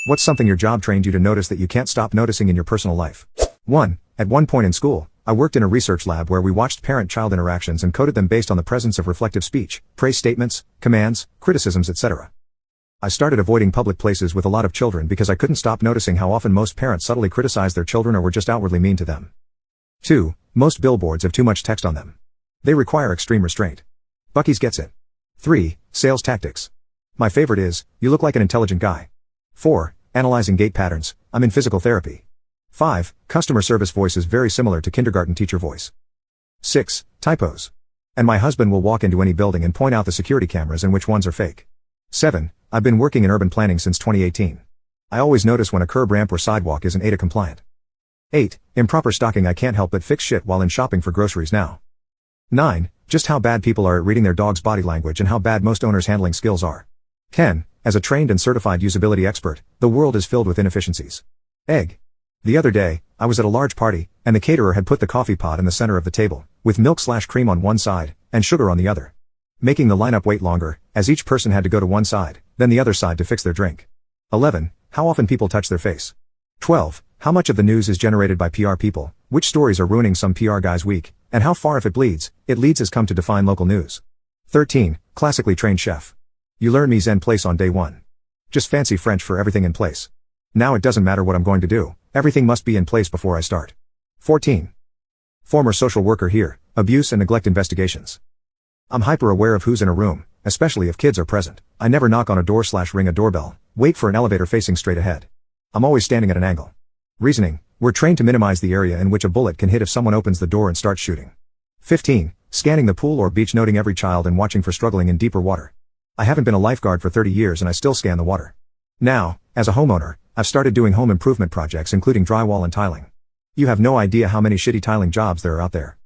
What's something your job trained you to notice that you can't stop noticing in your personal life? 1. At one point in school, I worked in a research lab where we watched parent-child interactions and coded them based on the presence of reflective speech, praise statements, commands, criticisms, etc. I started avoiding public places with a lot of children because I couldn't stop noticing how often most parents subtly criticize their children or were just outwardly mean to them. 2. Most billboards have too much text on them. They require extreme restraint. Buc-ee's gets it. 3. Sales tactics. My favorite is, you look like an intelligent guy. 4. Analyzing gait patterns, I'm in physical therapy. 5. Customer service voice is very similar to kindergarten teacher voice. 6. Typos. And my husband will walk into any building and point out the security cameras and which ones are fake. 7. I've been working in urban planning since 2018. I always notice when a curb ramp or sidewalk isn't ADA compliant. 8. Improper stocking. I can't help but fix shit while in shopping for groceries now. 9. Just how bad people are at reading their dog's body language and how bad most owners' handling skills are. 10. As a trained and certified usability expert, the world is filled with inefficiencies. Egg. The other day, I was at a large party, and the caterer had put the coffee pot in the center of the table, with milk/cream on one side, and sugar on the other, making the lineup wait longer, as each person had to go to one side, then the other side to fix their drink. 11. How often people touch their face. 12. How much of the news is generated by PR people, which stories are ruining some PR guy's week, and how far if it bleeds, it leads has come to define local news. 13. Classically trained chef. You learn mise en place on day 1. Just fancy French for everything in place. Now it doesn't matter what I'm going to do, everything must be in place before I start. 14. Former social worker here, abuse and neglect investigations. I'm hyper aware of who's in a room, especially if kids are present. I never knock on a door/ring a doorbell, wait for an elevator facing straight ahead. I'm always standing at an angle. Reasoning, we're trained to minimize the area in which a bullet can hit if someone opens the door and starts shooting. 15. Scanning the pool or beach, noting every child and watching for struggling in deeper water. I haven't been a lifeguard for 30 years and I still scan the water. Now, as a homeowner, I've started doing home improvement projects including drywall and tiling. You have no idea how many shitty tiling jobs there are out there.